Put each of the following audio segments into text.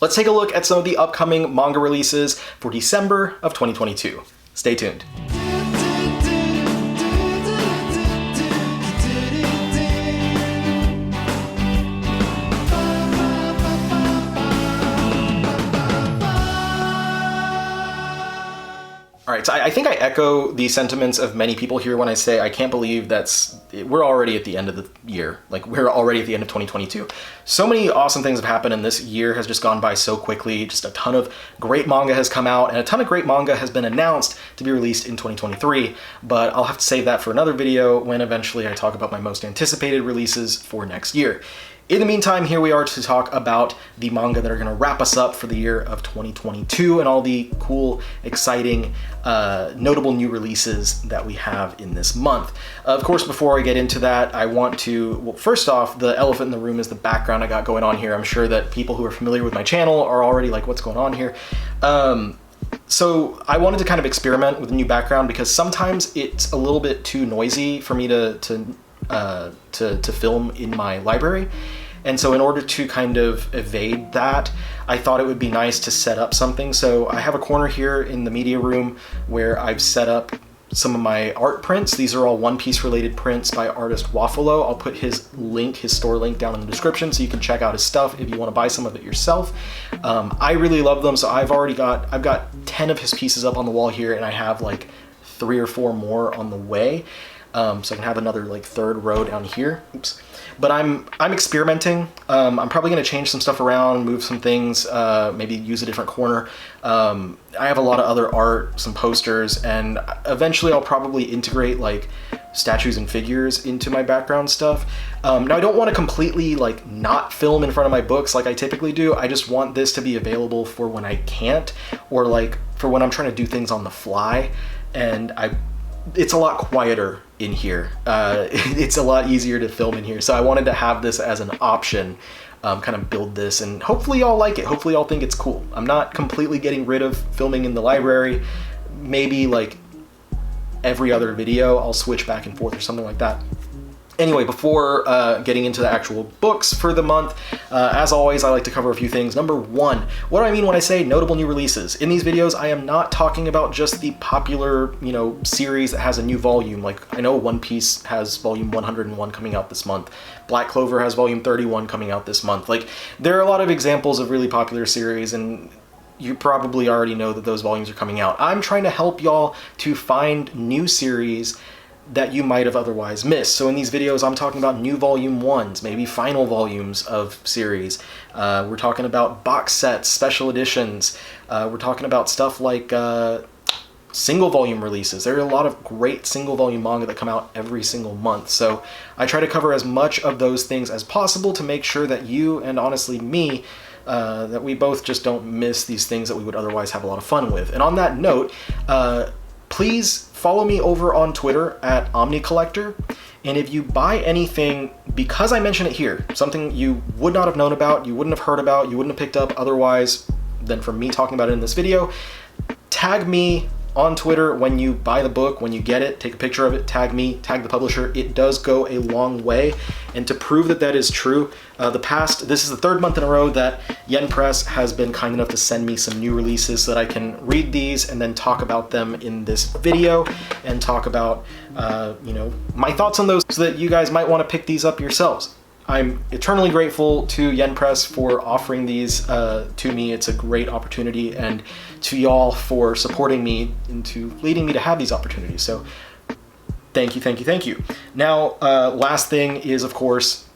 Let's take a look at some of the upcoming manga releases for December of 2022. Stay tuned. All right, so I think I echo the sentiments of many people here when I say I can't believe we're already at the end of the year. Like, we're already at the end of 2022. So many awesome things have happened, and this year has just gone by so quickly. Just a ton of great manga has come out, and a ton of great manga has been announced to be released in 2023, but I'll have to save that for another video when eventually I talk about my most anticipated releases for next year. In the meantime, here we are to talk about the manga that are going to wrap us up for the year of 2022 and all the cool, exciting, notable new releases that we have in this month. Of course, before I get into that, I want to, well, first off, the elephant in the room is the background I got going on here. I'm sure that people who are familiar with my channel are already like, what's going on here? So I wanted to kind of experiment with a new background because sometimes it's a little bit too noisy for me to film in my library. And so in order to kind of evade that, I thought it would be nice to set up something. So I have a corner here in the media room where I've set up some of my art prints. These are all One Piece related prints by artist Wafalo. I'll put his store link down in the description so you can check out his stuff if you want to buy some of it yourself. I really love them, so I've got 10 of his pieces up on the wall here, and I have like 3 or 4 more on the way. So I can have another like 3rd row down here. Oops. But I'm experimenting. I'm probably going to change some stuff around, move some things, maybe use a different corner. I have a lot of other art, some posters, and eventually I'll probably integrate like statues and figures into my background stuff. Now I don't want to completely like not film in front of my books like I typically do. I just want this to be available for when I can't, or like for when I'm trying to do things on the fly, and it's a lot quieter in here. It's a lot easier to film in here. So I wanted to have this as an option, kind of build this, and hopefully y'all like it. Hopefully y'all think it's cool. I'm not completely getting rid of filming in the library. Maybe like every other video I'll switch back and forth or something like that. Anyway, before getting into the actual books for the month, as always, I like to cover a few things. Number 1, what do I mean when I say notable new releases? In these videos, I am not talking about just the popular, series that has a new volume. Like, I know One Piece has volume 101 coming out this month. Black Clover has volume 31 coming out this month. Like, there are a lot of examples of really popular series, and you probably already know that those volumes are coming out. I'm trying to help y'all to find new series that you might have otherwise missed. So in these videos, I'm talking about new volume 1s, maybe final volumes of series. We're talking about box sets, special editions. We're talking about stuff like single volume releases. There are a lot of great single volume manga that come out every single month. So I try to cover as much of those things as possible to make sure that you, and honestly me, that we both just don't miss these things that we would otherwise have a lot of fun with. And on that note, please follow me over on Twitter at OmniCollector. And if you buy anything, because I mention it here, something you would not have known about, you wouldn't have heard about, you wouldn't have picked up otherwise than from me talking about it in this video, tag me on Twitter when you buy the book, when you get it, take a picture of it, tag me, tag the publisher. It does go a long way. And to prove that that is true, this is the 3rd month in a row that Yen Press has been kind enough to send me some new releases so that I can read these and then talk about them in this video and talk about, my thoughts on those so that you guys might want to pick these up yourselves. I'm eternally grateful to Yen Press for offering these to me. It's a great opportunity, and to y'all for supporting me into leading me to have these opportunities. So thank you, thank you, thank you. Now, last thing is, of course,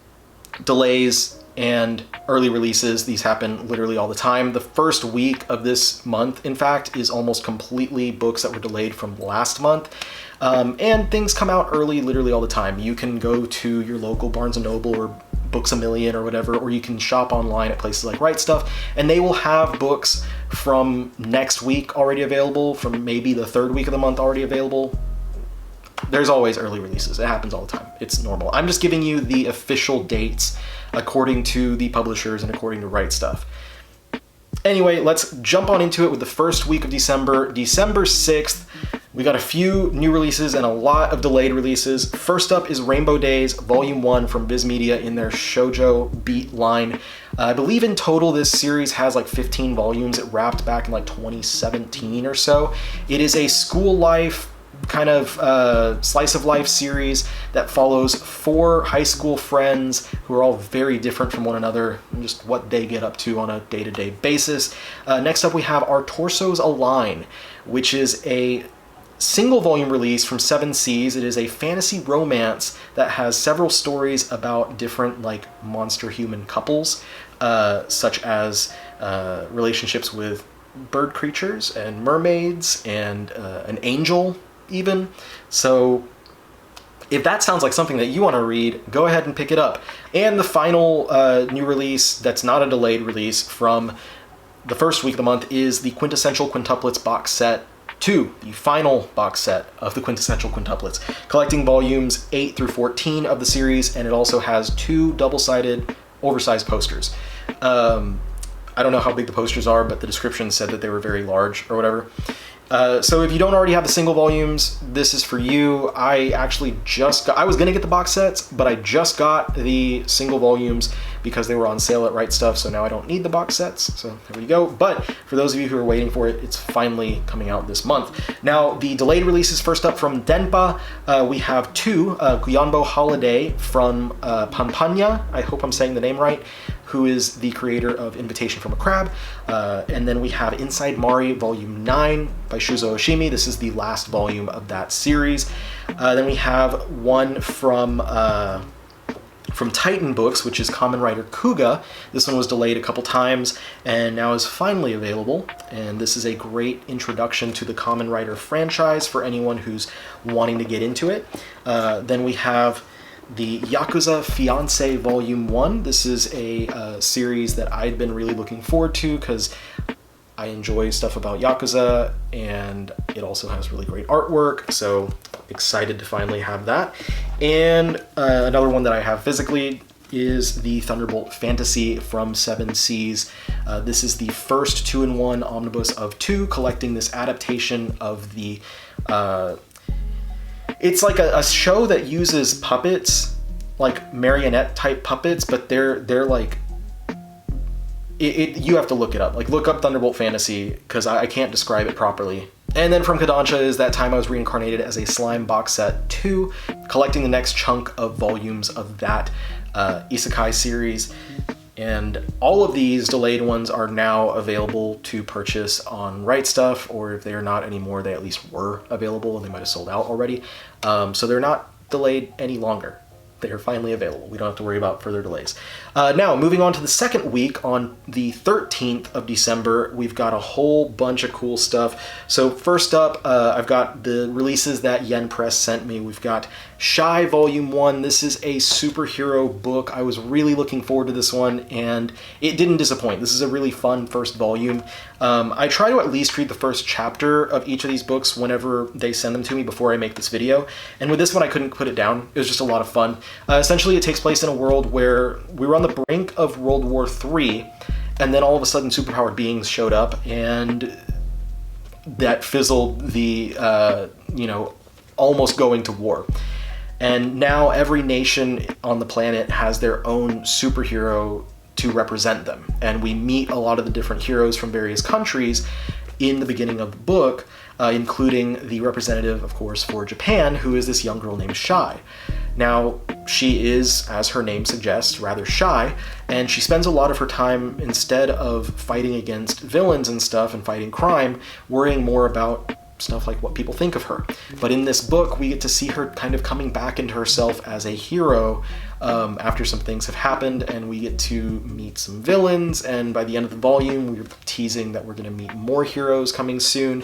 delays and early releases. These happen literally all the time. The first week of this month, in fact, is almost completely books that were delayed from last month. And things come out early literally all the time. You can go to your local Barnes & Noble or Books A Million or whatever, or you can shop online at places like Right Stuff, and they will have books from next week already available, from maybe the 3rd week of the month already available. There's always early releases. It happens all the time. It's normal. I'm just giving you the official dates according to the publishers and according to Right Stuff. Anyway, let's jump on into it with the first week of December. December 6th, We got a few new releases and a lot of delayed releases. First up is Rainbow Days Volume 1 from Viz Media in their Shoujo Beat line. I believe in total this series has like 15 volumes. It wrapped back in like 2017 or so. It is a school life kind of slice of life series that follows 4 high school friends who are all very different from one another and just what they get up to on a day-to-day basis. Next up we have Our Torsos Align, which is a single volume release from 7 Seas. It is a fantasy romance that has several stories about different like monster human couples, such as relationships with bird creatures and mermaids and an angel even. So if that sounds like something that you want to read, go ahead and pick it up. And the final new release that's not a delayed release from the first week of the month is the Quintessential Quintuplets box set 2, the final box set of the Quintessential Quintuplets, collecting volumes 8 through 14 of the series, and it also has 2 double-sided oversized posters. I don't know how big the posters are, but the description said that they were very large or whatever. So if you don't already have the single volumes, this is for you. I actually I was gonna get the box sets, but I just got the single volumes because they were on sale at Right Stuff, so now I don't need the box sets, so there we go. But for those of you who are waiting for it, it's finally coming out this month. Now, the delayed releases, first up from Denpa, we have 2, Guyanbo Holiday from Pampanya, I hope I'm saying the name right, who is the creator of Invitation from a Crab. And then we have Inside Mari Volume 9 by Shuzo Oshimi. This is the last volume of that series. Then we have one from Titan Books, which is Kamen Rider Kuga. This one was delayed a couple times and now is finally available. And this is a great introduction to the Kamen Rider franchise for anyone who's wanting to get into it. Then we have the Yakuza Fiancé Volume 1. This is a series that I'd been really looking forward to because I enjoy stuff about Yakuza, and it also has really great artwork, so excited to finally have that. And another one that I have physically is the Thunderbolt Fantasy from 7 Seas. This is the first 2-in-1 omnibus of 2, collecting this adaptation of the it's like a show that uses puppets, like marionette type puppets, but they're like, you have to look it up. Like, look up Thunderbolt Fantasy, because I can't describe it properly. And then from Kodansha is That Time I Was Reincarnated as a Slime box set 2, collecting the next chunk of volumes of that isekai series. And all of these delayed ones are now available to purchase on Right Stuff, or if they're not anymore, they at least were available and they might have sold out already. So they're not delayed any longer. They are finally available. We don't have to worry about further delays. Now, moving on to the second week, on the 13th of December, we've got a whole bunch of cool stuff. So first up, I've got the releases that Yen Press sent me. We've got Shy Volume 1. This is a superhero book. I was really looking forward to this one, and it didn't disappoint. This is a really fun first volume. I try to at least read the first chapter of each of these books whenever they send them to me before I make this video. And with this one, I couldn't put it down. It was just a lot of fun. Essentially, it takes place in a world where we were on the brink of World War III, and then all of a sudden superpowered beings showed up, and that fizzled the, almost going to war. And now every nation on the planet has their own superhero to represent them. And we meet a lot of the different heroes from various countries in the beginning of the book, including the representative, of course, for Japan, who is this young girl named Shy. Now, she is, as her name suggests, rather shy, and she spends a lot of her time, instead of fighting against villains and stuff and fighting crime, worrying more about stuff like what people think of her. But in this book, we get to see her kind of coming back into herself as a hero after some things have happened, and we get to meet some villains, and by the end of the volume, we're teasing that we're going to meet more heroes coming soon.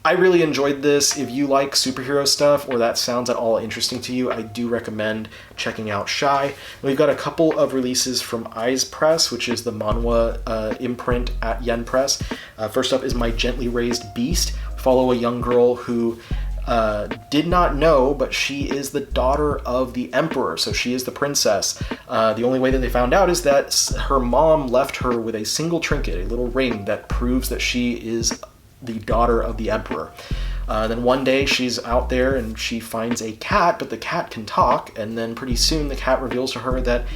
I really enjoyed this. If you like superhero stuff, or that sounds at all interesting to you, I do recommend checking out Shy. We've got a couple of releases from Eyes Press, which is the manhwa imprint at Yen Press. First up is My Gently Raised Beast. We follow a young girl who did not know, but she is the daughter of the emperor, so she is the princess. The only way that they found out is that her mom left her with a single trinket, a little ring that proves that she is the daughter of the emperor. Then one day she's out there and she finds a cat, but the cat can talk, and then pretty soon the cat reveals to her that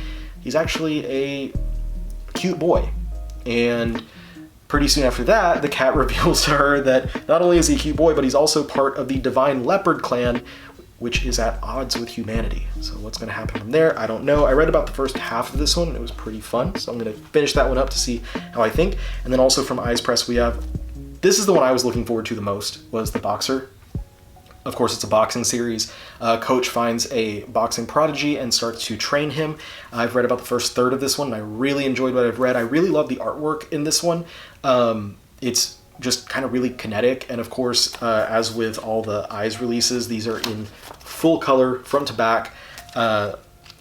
he's actually a cute boy. And pretty soon after that, the cat reveals to her that not only is he a cute boy, but he's also part of the Divine Leopard clan, which is at odds with humanity. So what's going to happen from there, I don't know. I read about the first half of this one, and it was pretty fun, so I'm going to finish that one up to see how I think. And then also from ABYpress, we have, this is the one I was looking forward to the most, was The Boxer. Of course, it's a boxing series. Coach finds a boxing prodigy and starts to train him. I've read about the first third of this one, and I really enjoyed what I've read. I really love the artwork in this one. It's just kind of really kinetic, and of course, as with all the ABYs releases, these are in full color, front to back,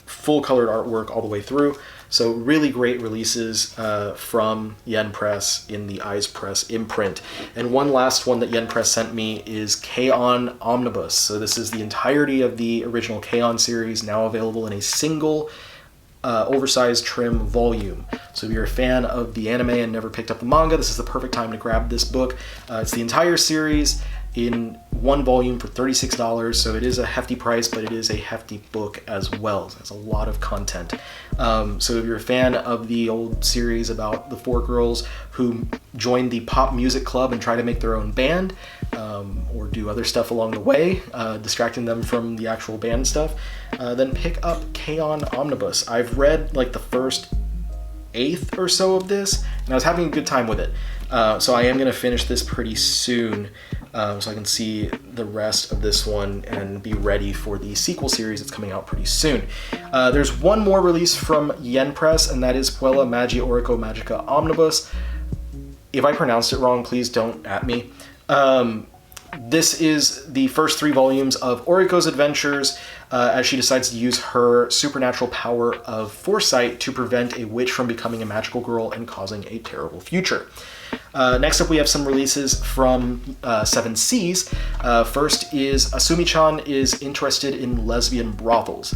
full colored artwork all the way through. So really great releases from Yen Press in the ABYpress imprint. And one last one that Yen Press sent me is K-On! Omnibus. So this is the entirety of the original K-On! Series, now available in a single oversized trim volume. So if you're a fan of the anime and never picked up the manga, this is the perfect time to grab this book. It's the entire series in one volume for $36, so it is a hefty price, but it is a hefty book as well. So it's a lot of content. So if you're a fan of the old series about the four girls who join the pop music club and try to make their own band, or do other stuff along the way, distracting them from the actual band stuff, then pick up K-On! Omnibus. I've read like the first eighth or so of this, and I was having a good time with it. So I am going to finish this pretty soon, so I can see the rest of this one and be ready for the sequel series that's coming out pretty soon. There's one more release from Yen Press, and that is Puella Magi Orico Magica Omnibus. If I pronounced it wrong, please don't at me. This is the first 3 volumes of Oriko's adventures as she decides to use her supernatural power of foresight to prevent a witch from becoming a magical girl and causing a terrible future. Next up, we have some releases from 7 Seas. First is Asumi-chan is interested in lesbian brothels.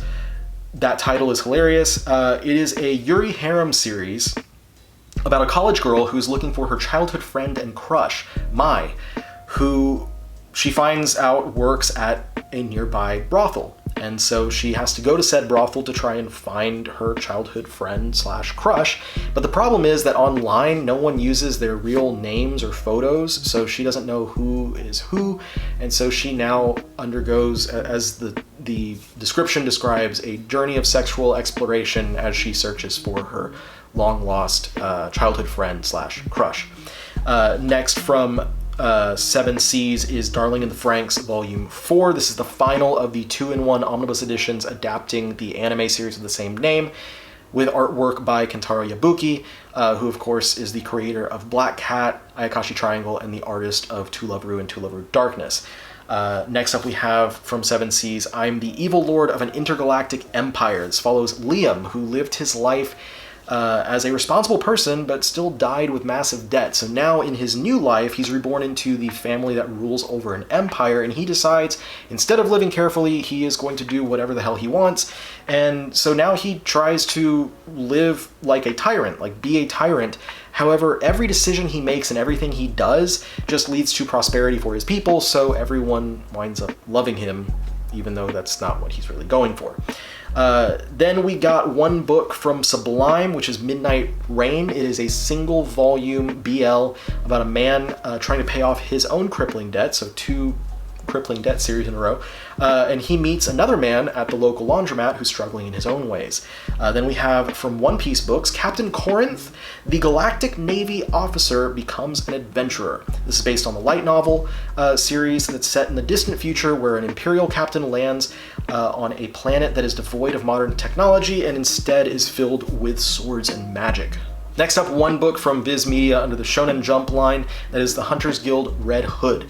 That title is hilarious. It is a Yuri harem series about a college girl who's looking for her childhood friend and crush, Mai, who she finds out works at a nearby brothel. And so she has to go to said brothel to try and find her childhood friend slash crush. But the problem is that online, no one uses their real names or photos, so she doesn't know who is who. And so she now undergoes, as the description describes, a journey of sexual exploration as she searches for her long-lost childhood friend slash crush. Next from 7 Seas is Darling in the Franxx Volume 4. This is the final of the 2-in-1 omnibus editions adapting the anime series of the same name, with artwork by Kentaro Yabuki, who of course is the creator of Black Cat, Ayakashi Triangle, and the artist of To Love Ru and To Love Ru Darkness. Next up we have from 7 Seas, I'm the evil lord of an intergalactic empire. This follows Liam, who lived his life as a responsible person, but still died with massive debt. So now in his new life, he's reborn into the family that rules over an empire, and he decides, instead of living carefully, he is going to do whatever the hell he wants. And so now he tries to live like a tyrant, like be a tyrant. However, every decision he makes and everything he does just leads to prosperity for his people, so everyone winds up loving him, even though that's not what he's really going for. Then we got one book from Sublime, which is Midnight Rain. It is a single volume BL about a man trying to pay off his own crippling debt, so 2 crippling debt series in a row, and he meets another man at the local laundromat who's struggling in his own ways. Then we have from One Piece books, Captain Corinth, the Galactic Navy officer becomes an adventurer. This is based on the light novel series that's set in the distant future where an Imperial captain lands on a planet that is devoid of modern technology and instead is filled with swords and magic. Next up, one book from Viz Media under the Shonen Jump line, that is the Hunters Guild Red Hood.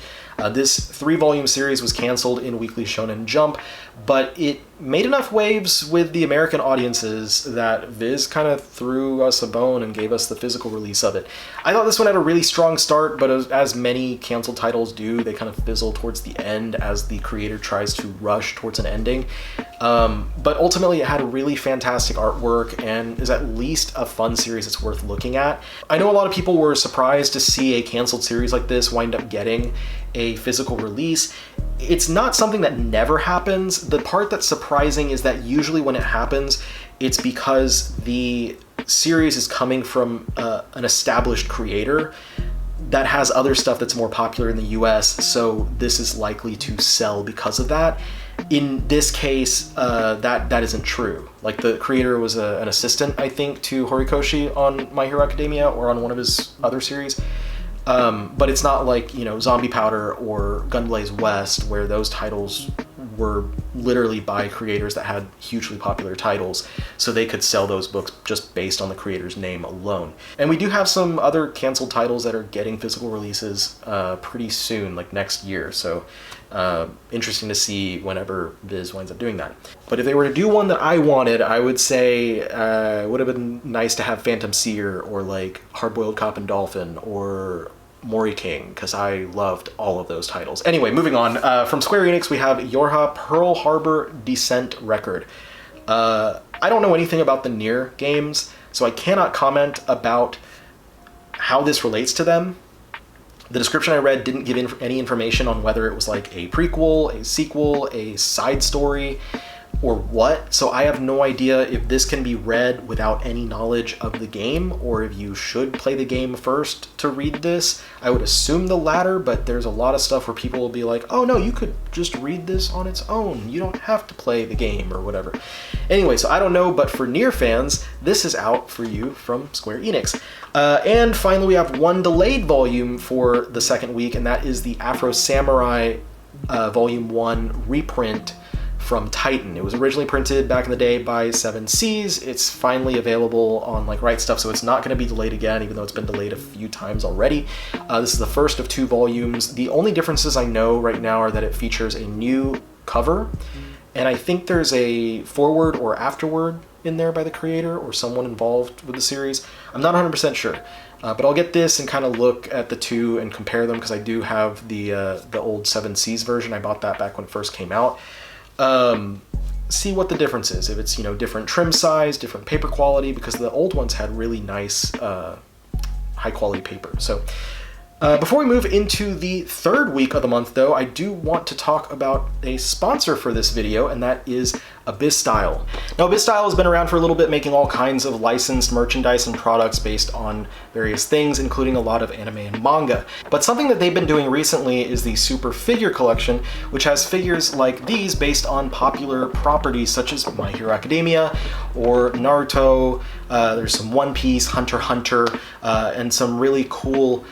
This 3-volume series was canceled in Weekly Shonen Jump, but it made enough waves with the American audiences that Viz kind of threw us a bone and gave us the physical release of it. I thought this one had a really strong start, but as many canceled titles do, they kind of fizzle towards the end as the creator tries to rush towards an ending. But ultimately it had a really fantastic artwork and is at least a fun series that's worth looking at. I know a lot of people were surprised to see a canceled series like this wind up getting a physical release. It's not something that never happens. The part that's surprising is that usually when it happens, it's because the series is coming from an established creator that has other stuff that's more popular in the US, so this is likely to sell because of that. In this case, that isn't true. Like, the creator was an assistant, I think, to Horikoshi on My Hero Academia or on one of his other series. But it's not like, you know, Zombie Powder or Gunblaze West, where those titles were literally by creators that had hugely popular titles, so they could sell those books just based on the creator's name alone. And we do have some other canceled titles that are getting physical releases pretty soon, like next year, so interesting to see whenever Viz winds up doing that. But if they were to do one that I wanted, I would say it would have been nice to have Phantom Seer or like Hard-Boiled Cop and Dolphin or Mori King, because I loved all of those titles. Anyway, moving on. From Square Enix, we have Yorha Pearl Harbor Descent Record. I don't know anything about the Nier games, so I cannot comment about how this relates to them. The description I read didn't give any information on whether it was like a prequel, a sequel, a side story, or what. So I have no idea if this can be read without any knowledge of the game, or if you should play the game first to read this. I would assume the latter, but there's a lot of stuff where people will be like, oh no, you could just read this on its own. You don't have to play the game or whatever. Anyway, so I don't know, but for Nier fans, this is out for you from Square Enix. And finally, we have one delayed volume for the second week, and that is the Afro Samurai Volume 1 reprint from Titan. It was originally printed back in the day by 7 Seas. It's finally available on like Right Stuff, so it's not going to be delayed again, even though it's been delayed a few times already. This is the first of 2 volumes. The only differences I know right now are that it features a new cover, and I think there's a foreword or afterword in there by the creator or someone involved with the series. I'm not 100% sure. But I'll get this and kind of look at the two and compare them, because I do have the old 7 Seas version. I bought that back when it first came out. See what the difference is. If it's, you know, different trim size, different paper quality, because the old ones had really nice high quality paper. So before we move into the third week of the month, though, I do want to talk about a sponsor for this video, and that is ABYstyle. Now, ABYstyle has been around for a little bit, making all kinds of licensed merchandise and products based on various things, including a lot of anime and manga. But something that they've been doing recently is the Super Figure Collection, which has figures like these based on popular properties such as My Hero Academia or Naruto. There's some One Piece, Hunter x Hunter, and some really cool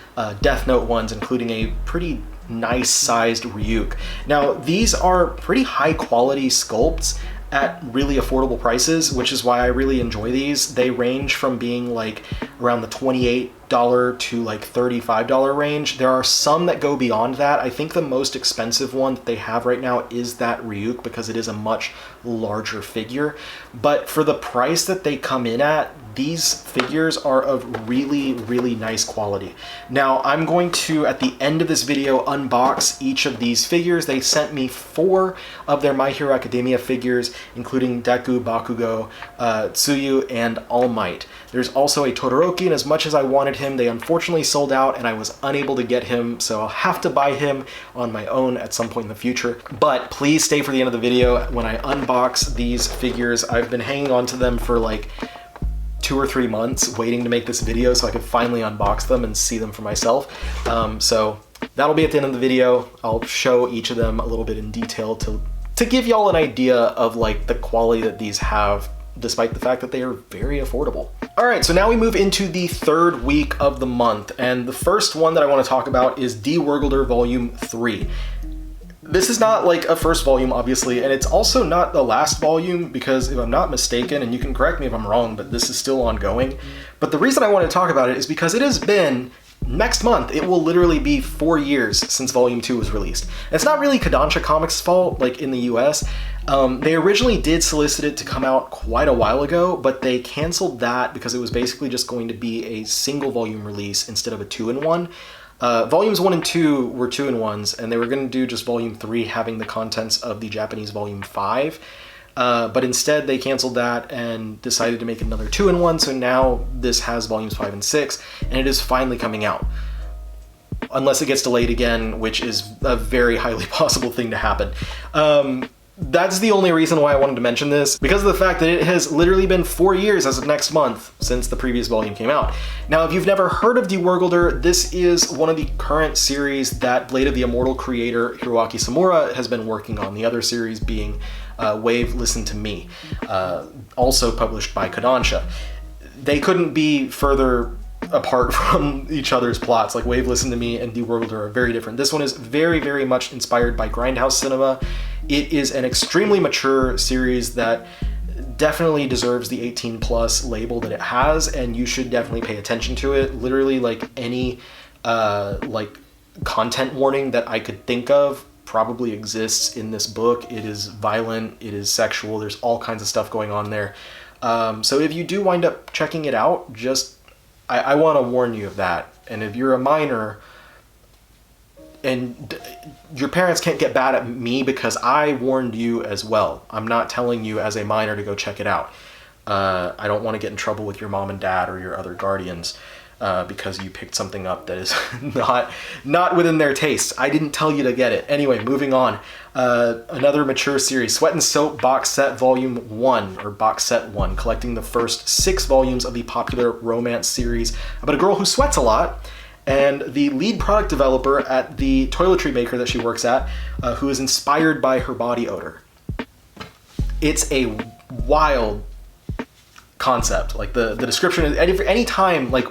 Death Note ones, including a pretty nice sized Ryuk. Now, these are pretty high quality sculpts at really affordable prices, which is why I really enjoy these. They range from being like around the $28 to like $35 range. There are some that go beyond that. I think the most expensive one that they have right now is that Ryuk, because it is a much larger figure. But for the price that they come in at, these figures are of really, really nice quality. Now, I'm going to, at the end of this video, unbox each of these figures. They sent me 4 of their My Hero Academia figures, including Deku, Bakugo, Tsuyu, and All Might. There's also a Todoroki, and as much as I wanted him, they unfortunately sold out, and I was unable to get him, so I'll have to buy him on my own at some point in the future. But please stay for the end of the video when I unbox these figures. I've been hanging on to them for like 2 or 3 months waiting to make this video so I could finally unbox them and see them for myself. So that'll be at the end of the video. I'll show each of them a little bit in detail to give y'all an idea of like the quality that these have, despite the fact that they are very affordable. All right, so now we move into the third week of the month, and the first one that I want to talk about is Die Wergelder Volume 3. This is not like a first volume, obviously, and it's also not the last volume, because if I'm not mistaken, and you can correct me if I'm wrong, but this is still ongoing. But the reason I want to talk about it is because it has been, next month, it will literally be 4 years since Volume 2 was released. And it's not really Kodansha Comics' fault, like in the US. They originally did solicit it to come out quite a while ago, but they canceled that because it was basically just going to be a single volume release instead of a 2-in-1. Volumes 1 and 2 were 2-in-1s, and they were going to do just Volume 3 having the contents of the Japanese Volume 5. But instead they canceled that and decided to make another 2-in-1, so now this has Volumes 5 and 6, and it is finally coming out. unless it gets delayed again, which is a very highly possible thing to happen. That's the only reason why I wanted to mention this, because of the fact that it has literally been 4 years as of next month since the previous volume came out. Now, if you've never heard of DeWorgulder, this is one of the current series that Blade of the Immortal creator Hiroaki Samura has been working on, the other series being Wave Listen to Me, also published by Kodansha. They couldn't be further apart from each other's plots. Like, Wave Listen to Me and DeWorgulder are very different. This one is very, very much inspired by Grindhouse cinema. It is an extremely mature series that definitely deserves the 18 plus label that it has, and you should definitely pay attention to it. Literally, like, any like content warning that I could think of probably exists in this book. It is violent, it is sexual, there's all kinds of stuff going on there. So if you do wind up checking it out, just I want to warn you of that. And if you're a minor and your parents can't get bad at me because I warned you as well. I'm not telling you as a minor to go check it out. I don't want to get in trouble with your mom and dad or your other guardians because you picked something up that is not within their taste. I didn't tell you to get it. Anyway, moving on. Another mature series, Sweat and Soap Box Set Volume 1, or Box Set 1, collecting the first 6 volumes of the popular romance series about a girl who sweats a lot, and the lead product developer at the toiletry maker that she works at, who is inspired by her body odor. It's a wild concept. Like, the description is, any time, like,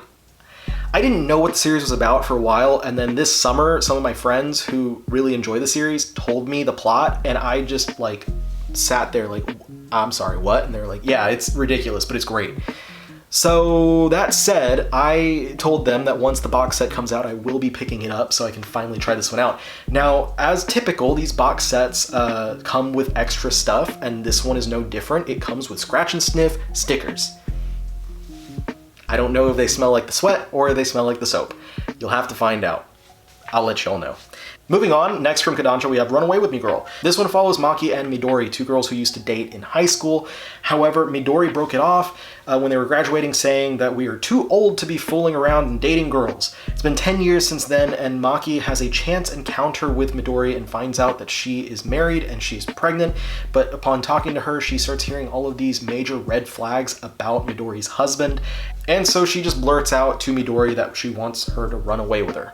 I didn't know what the series was about for a while, and then this summer, some of my friends who really enjoy the series told me the plot, and I just, like, sat there like, I'm sorry, what? And they're like, yeah, it's ridiculous, but it's great. So that said, I told them that once the box set comes out, I will be picking it up so I can finally try this one out. Now, as typical, these box sets come with extra stuff, and this one is no different. It comes with scratch and sniff stickers. I don't know if they smell like the sweat or they smell like the soap. You'll have to find out. I'll let y'all know. Moving on, next from Kodansha, we have Run Away With Me Girl. This one follows Maki and Midori, 2 girls who used to date in high school. However, Midori broke it off when they were graduating, saying that we are too old to be fooling around and dating girls. It's been 10 years since then, and Maki has a chance encounter with Midori and finds out that she is married and she's pregnant. But upon talking to her, she starts hearing all of these major red flags about Midori's husband. And so she just blurts out to Midori that she wants her to run away with her.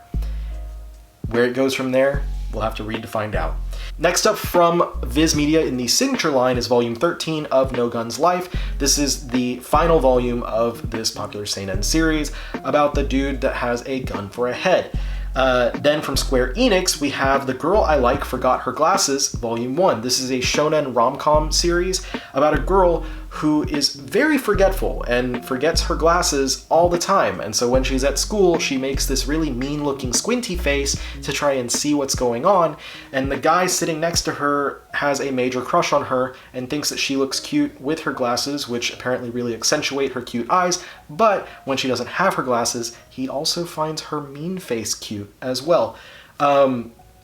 Where it goes from there, we'll have to read to find out. Next up from Viz Media in the signature line is volume 13 of No Gun's Life. This is the final volume of this popular seinen series about the dude that has a gun for a head. Then from Square Enix, we have The Girl I Like Forgot Her Glasses, Volume 1. This is a shonen rom-com series about a girl who is very forgetful and forgets her glasses all the time. And so when she's at school, she makes this really mean-looking squinty face to try and see what's going on. And the guy sitting next to her has a major crush on her and thinks that she looks cute with her glasses, which apparently really accentuate her cute eyes. But when she doesn't have her glasses, he also finds her mean face cute as well.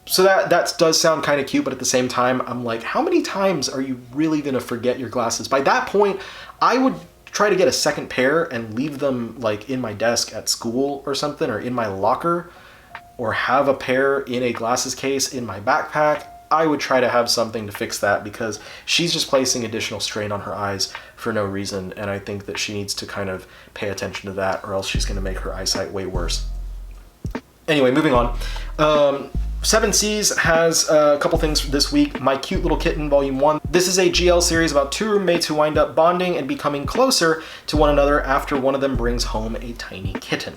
So that does sound kind of cute, but at the same time, I'm like, how many times are you really going to forget your glasses? By that point, I would try to get a second pair and leave them like in my desk at school or something, or in my locker, or have a pair in a glasses case in my backpack. I would try to have something to fix that, because she's just placing additional strain on her eyes for no reason, and I think that she needs to kind of pay attention to that, or else she's going to make her eyesight way worse. Anyway, moving on. Seven Seas has a couple things this week. My Cute Little Kitten, Volume 1. This is a GL series about 2 roommates who wind up bonding and becoming closer to one another after one of them brings home a tiny kitten.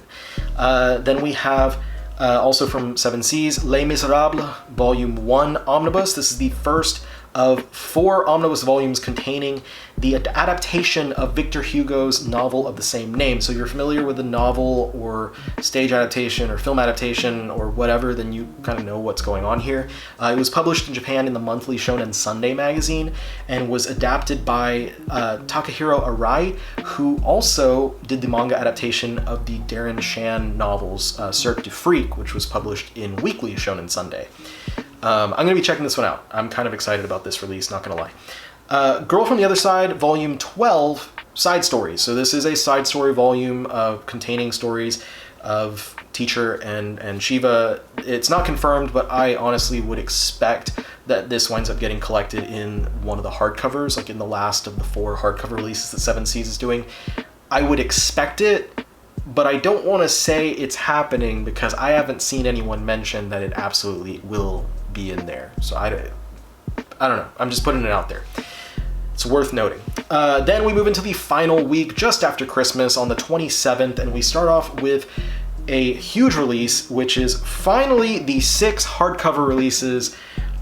Then we have, also from Seven Seas, Les Miserables, Volume 1 Omnibus. This is the first of 4 omnibus volumes containing the adaptation of Victor Hugo's novel of the same name. So you're familiar with the novel or stage adaptation or film adaptation or whatever, then you kind of know what's going on here. It was published in Japan in the monthly Shonen Sunday magazine and was adapted by Takahiro Arai, who also did the manga adaptation of the Darren Shan novels Cirque du Freak, which was published in Weekly Shonen Sunday. I'm going to be checking this one out. I'm kind of excited about this release, not going to lie. Girl from the Other Side, Volume 12, Side Stories. So this is a side story volume containing stories of Teacher and Shiva. It's not confirmed, but I honestly would expect that this winds up getting collected in one of the hardcovers, like in the last of the 4 hardcover releases that Seven Seas is doing. I would expect it, but I don't want to say it's happening because I haven't seen anyone mention that it absolutely will be in there. So I don't know. I'm just putting it out there. It's worth noting. Then we move into the final week just after Christmas on the 27th, and we start off with a huge release, which is finally the 6 hardcover releases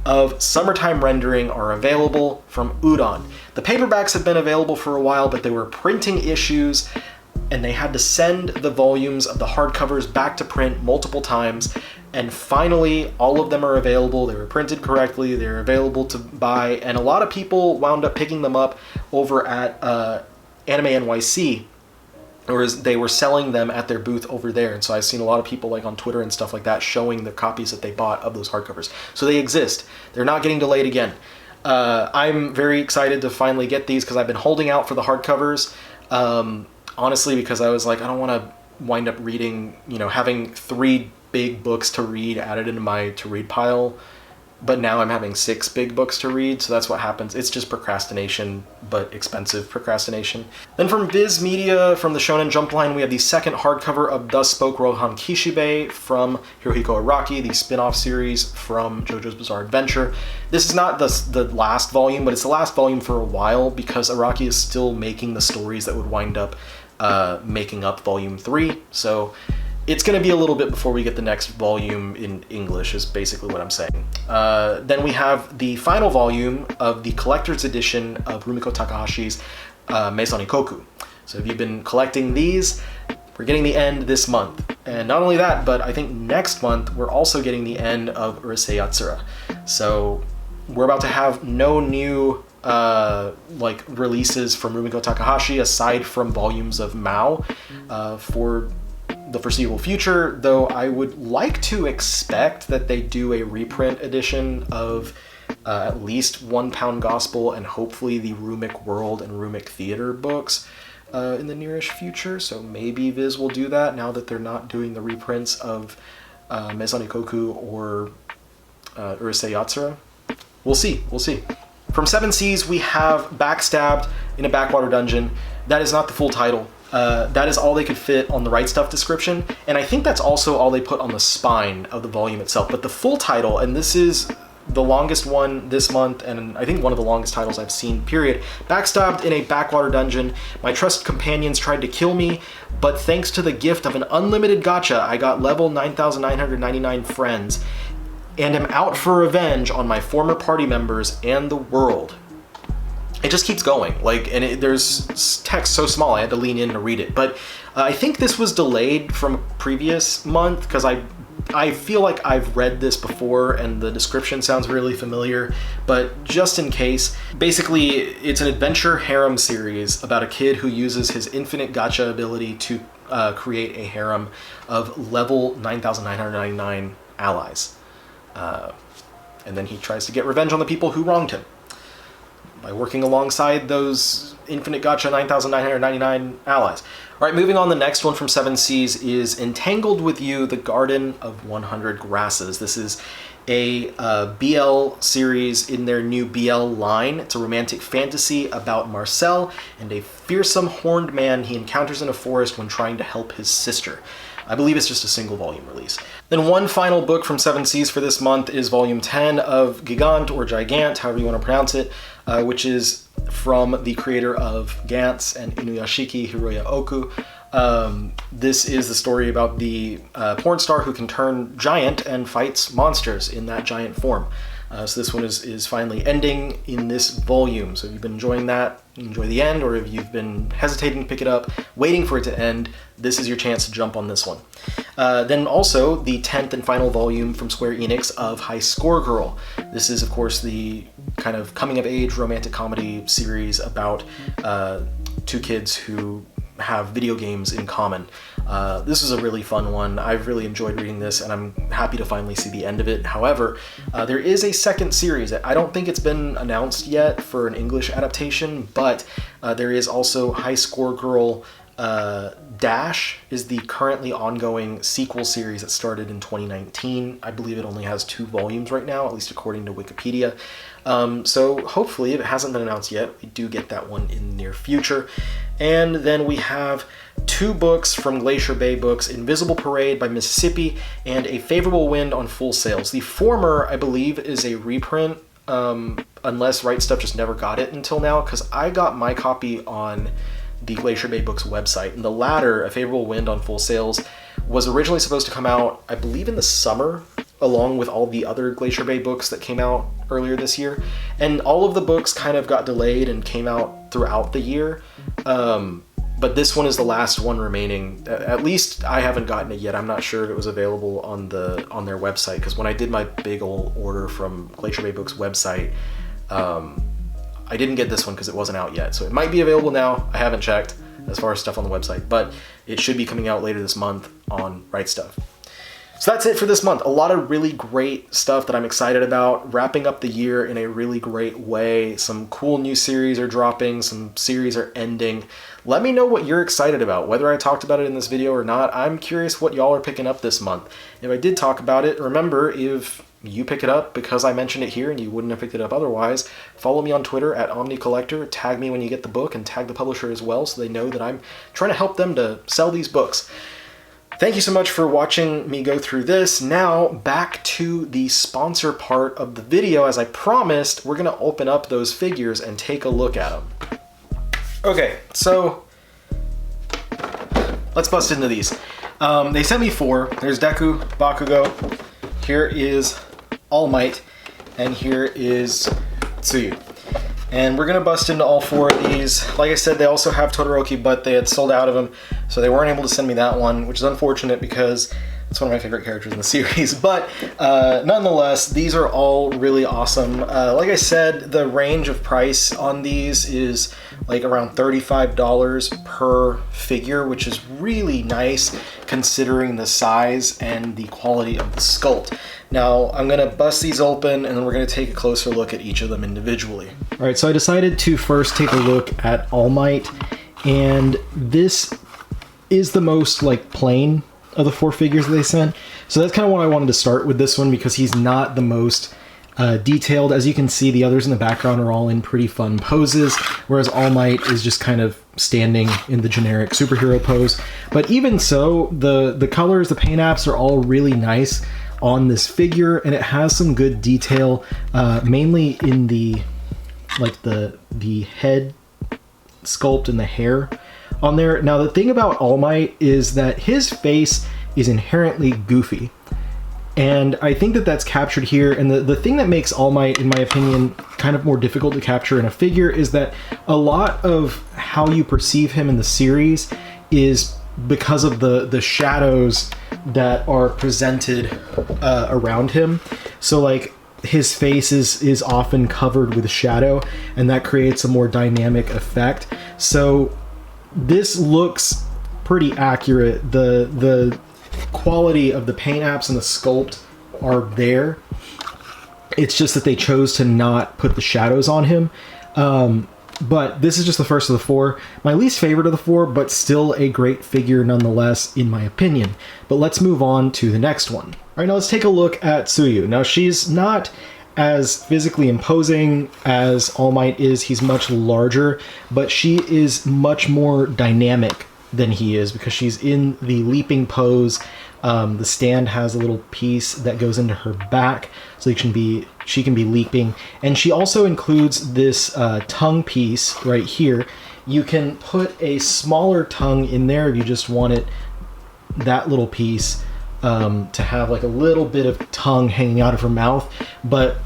of Summertime Rendering are available from Udon. The paperbacks have been available for a while, but they were printing issues, and they had to send the volumes of the hardcovers back to print multiple times, and finally all of them are available. They were printed correctly, they're available to buy, and a lot of people wound up picking them up over at Anime NYC, or they were selling them at their booth over there. And so I've seen a lot of people like on Twitter and stuff like that showing the copies that they bought of those hardcovers. So they exist. They're not getting delayed again. I'm very excited to finally get these because I've been holding out for the hardcovers. Honestly, because I was like, I don't want to wind up reading, having 3 big books to read added into my to read pile. But now I'm having 6 big books to read, so that's what happens. It's just procrastination, but expensive procrastination. Then from Viz Media, from the Shonen Jump line, we have the 2nd hardcover of Thus Spoke Rohan Kishibe from Hirohiko Araki, the spin-off series from JoJo's Bizarre Adventure. This is not the last volume, but it's the last volume for a while because Araki is still making the stories that would wind up making up Volume 3. So it's going to be a little bit before we get the next volume in English, is basically what I'm saying. Then we have the final volume of the collector's edition of Rumiko Takahashi's Meisani Koku. So if you've been collecting these, we're getting the end this month. And not only that, but I think next month we're also getting the end of Urusei Yatsura. So we're about to have no new releases from Rumiko Takahashi aside from volumes of Mao for the foreseeable future, though I would like to expect that they do a reprint edition of at least One Pound Gospel and hopefully the Rumik World and Rumik Theater books in the nearish future. So maybe Viz will do that now that they're not doing the reprints of Meisani Koku or Urusei Yatsura. We'll see. From Seven Seas, we have Backstabbed in a Backwater Dungeon. That is not the full title. That is all they could fit on the Right Stuff description, and I think that's also all they put on the spine of the volume itself. But the full title, and this is the longest one this month, and I think one of the longest titles I've seen, period. Backstabbed in a Backwater Dungeon. My trusted companions tried to kill me, but thanks to the gift of an unlimited gacha, I got level 9,999 friends, and am out for revenge on my former party members and the world. It just keeps going, there's text so small I had to lean in to read it. But I think this was delayed from a previous month because I feel like I've read this before and the description sounds really familiar, but just in case, basically it's an adventure harem series about a kid who uses his infinite gacha ability to create a harem of level 9,999 allies. And then he tries to get revenge on the people who wronged him by working alongside those infinite gacha 9,999 allies. All right, moving on, the next one from Seven Seas is Entangled with You, The Garden of 100 Grasses. This is a BL series in their new BL line. It's a romantic fantasy about Marcel and a fearsome horned man he encounters in a forest when trying to help his sister. I believe it's just a single volume release. Then one final book from Seven Seas for this month is volume 10 of Gigant, or Gigant, however you want to pronounce it, which is from the creator of Gantz and Inuyashiki, Hiroya Oku. This is the story about the porn star who can turn giant and fights monsters in that giant form. So this one is finally ending in this volume. So if you've been enjoying that, enjoy the end, or if you've been hesitating to pick it up, waiting for it to end, this is your chance to jump on this one. Then also the 10th and final volume from Square Enix of High Score Girl. This is, of course, the kind of coming-of-age romantic comedy series about 2 kids who have video games in common. This was a really fun one. I've really enjoyed reading this, and I'm happy to finally see the end of it. However, there is a second series. I don't think it's been announced yet for an English adaptation, but there is also High Score Girl Dash is the currently ongoing sequel series that started in 2019. I believe it only has 2 volumes right now, at least according to Wikipedia. So hopefully, if it hasn't been announced yet, we do get that one in the near future. And then we have 2 books from Glacier Bay Books, Invisible Parade by Mississippi and A Favorable Wind on Full Sails. The former, I believe, is a reprint, unless Right Stuff just never got it until now, because I got my copy on the Glacier Bay Books website. And the latter, A Favorable Wind on Full Sails, was originally supposed to come out, I believe, in the summer, along with all the other Glacier Bay books that came out earlier this year. And all of the books kind of got delayed and came out throughout the year. But this one is the last one remaining. At least I haven't gotten it yet. I'm not sure if it was available on their website, because when I did my big old order from Glacier Bay Books website, I didn't get this one because it wasn't out yet. So it might be available now. I haven't checked as far as stuff on the website, but it should be coming out later this month on Right Stuff. So that's it for this month. A lot of really great stuff that I'm excited about. Wrapping up the year in a really great way. Some cool new series are dropping. Some series are ending. Let me know what you're excited about, whether I talked about it in this video or not. I'm curious what y'all are picking up this month. If I did talk about it, remember, if you pick it up because I mentioned it here and you wouldn't have picked it up otherwise, follow me on Twitter at OmniCollector. Tag me when you get the book and tag the publisher as well so they know that I'm trying to help them to sell these books. Thank you so much for watching me go through this. Now, back to the sponsor part of the video. As I promised, we're going to open up those figures and take a look at them. Okay, so let's bust into these. They sent me 4. There's Deku, Bakugo, here is All Might, and here is Tsuyu. And we're going to bust into all 4 of these. Like I said, they also have Todoroki, but they had sold out of them, so they weren't able to send me that one, which is unfortunate because it's one of my favorite characters in the series. But nonetheless, these are all really awesome. Like I said, the range of price on these is like around $35 per figure, which is really nice considering the size and the quality of the sculpt. Now, I'm going to bust these open and then we're going to take a closer look at each of them individually. All right, so I decided to first take a look at All Might, and this is the most like plain of the 4 figures that they sent. So that's kind of what I wanted to start with this one, because he's not the most detailed. As you can see, the others in the background are all in pretty fun poses, whereas All Might is just kind of standing in the generic superhero pose. But even so, the colors, the paint apps are all really nice on this figure, and it has some good detail, mainly in the head sculpt and the hair on there. Now, the thing about All Might is that his face is inherently goofy, and I think that that's captured here. And the thing that makes All Might, in my opinion, kind of more difficult to capture in a figure is that a lot of how you perceive him in the series is because of the shadows that are presented around him. So like his face is often covered with shadow, and that creates a more dynamic effect. So this looks pretty accurate. The quality of the paint apps and the sculpt are there. It's just that they chose to not put the shadows on him. But this is just the first of the 4. My least favorite of the 4, but still a great figure nonetheless, in my opinion. But let's move on to the next one. All right, now let's take a look at Tsuyu. Now, she's not as physically imposing as All Might is. He's much larger, but she is much more dynamic than he is because she's in the leaping pose. The stand has a little piece that goes into her back, so she can be leaping. And she also includes this tongue piece right here. You can put a smaller tongue in there if you just want it, that little piece, to have like a little bit of tongue hanging out of her mouth. But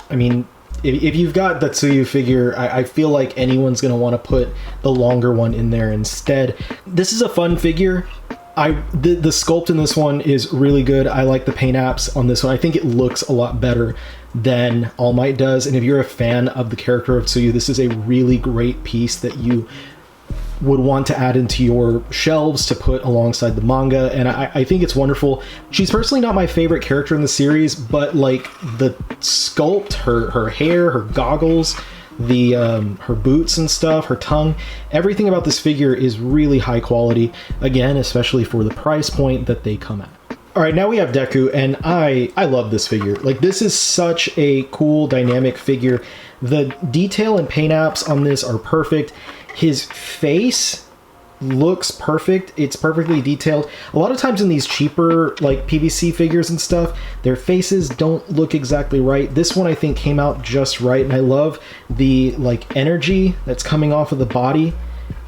I mean, if you've got the Tsuyu figure, I feel like anyone's going to want to put the longer one in there instead. This is a fun figure. The sculpt in this one is really good. I like the paint apps on this one. I think it looks a lot better than All Might does. And if you're a fan of the character of Tsuyu, this is a really great piece that you would want to add into your shelves to put alongside the manga. And I think it's wonderful. She's personally not my favorite character in the series, but like the sculpt, her hair, her goggles, the her boots and stuff, her tongue. Everything about this figure is really high quality, again, especially for the price point that they come at. All right, now we have Deku, and I love this figure. Like, this is such a cool, dynamic figure. The detail and paint apps on this are perfect. His face looks perfect. It's perfectly detailed. A lot of times in these cheaper, like, PVC figures and stuff, their faces don't look exactly right. This one, I think, came out just right, and I love the, like, energy that's coming off of the body.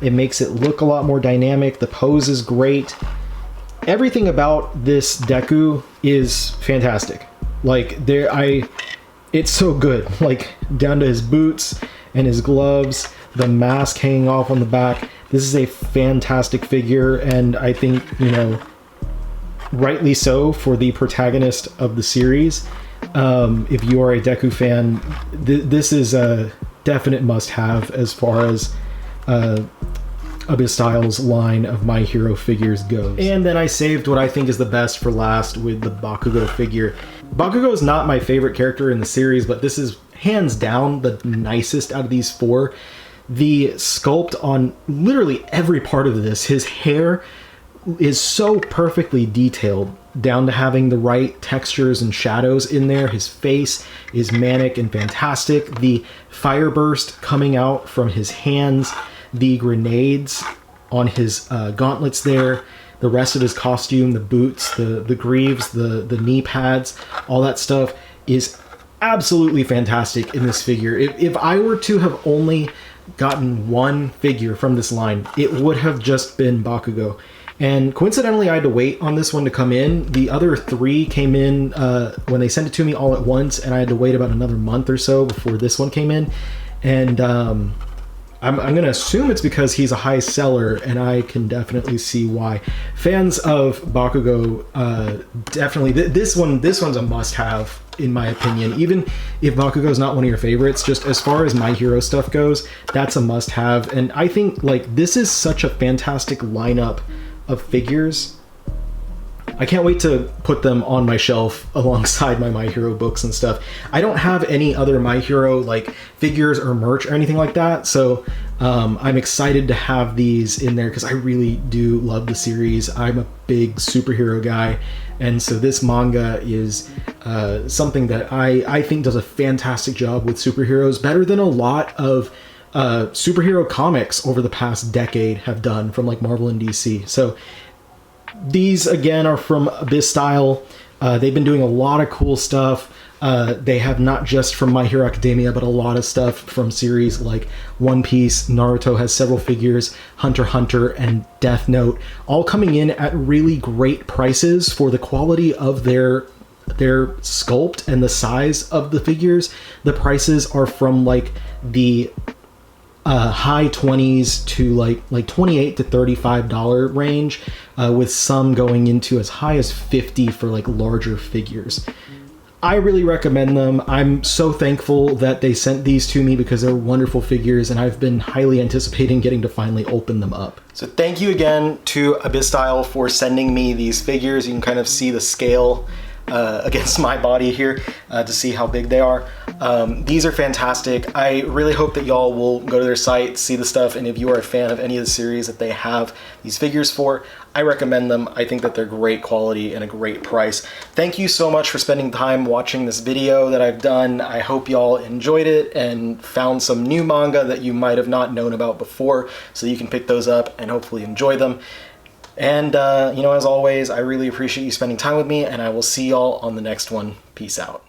It makes it look a lot more dynamic. The pose is great. Everything about this Deku is fantastic. Like, it's so good. Like, down to his boots and his gloves, the mask hanging off on the back. This is a fantastic figure, and I think, you know, rightly so for the protagonist of the series. If you are a Deku fan, this is a definite must-have as far as ABYstyle's line of My Hero figures goes. And then I saved what I think is the best for last with the Bakugo figure. Bakugo is not my favorite character in the series, but this is hands down the nicest out of these four. The sculpt on literally every part of this, his hair is so perfectly detailed, down to having the right textures and shadows in there. His face is manic and fantastic. The fire burst coming out from his hands, the grenades on his gauntlets there, the rest of his costume, the boots, the greaves, the knee pads, all that stuff is absolutely fantastic in this figure. If I were to have only gotten one figure from this line, it would have just been Bakugo. And coincidentally, I had to wait on this one to come in. The other three came in when they sent it to me all at once, and I had to wait about another month or so before this one came in. And I'm going to assume it's because he's a high seller, and I can definitely see why. Fans of Bakugo, definitely, this one's a must-have, in my opinion. Even if Bakugo's not one of your favorites, just as far as My Hero stuff goes, that's a must-have. And I think, like, this is such a fantastic lineup of figures. I can't wait to put them on my shelf alongside my My Hero books and stuff. I don't have any other My Hero like figures or merch or anything like that, so I'm excited to have these in there because I really do love the series. I'm a big superhero guy, and so this manga is something that I think does a fantastic job with superheroes, better than a lot of superhero comics over the past decade have done from like Marvel and DC. So these, again, are from ABYstyle. They've been doing a lot of cool stuff. They have not just from My Hero Academia, but a lot of stuff from series like One Piece. Naruto has several figures, Hunter x Hunter, and Death Note, all coming in at really great prices for the quality of their sculpt and the size of the figures. The prices are from like the high 20s to like $28 to $35 range, with some going into as high as $50 for like larger figures. I really recommend them. I'm so thankful that they sent these to me because they're wonderful figures, and I've been highly anticipating getting to finally open them up. So thank you again to ABYstyle for sending me these figures. You can kind of see the scale against my body here to see how big they are. These are fantastic. I really hope that y'all will go to their site, see the stuff, and if you are a fan of any of the series that they have these figures for, I recommend them. I think that they're great quality and a great price. Thank you so much for spending time watching this video that I've done. I hope y'all enjoyed it and found some new manga that you might have not known about before, so you can pick those up and hopefully enjoy them. And, you know, as always, I really appreciate you spending time with me, and I will see y'all on the next one. Peace out.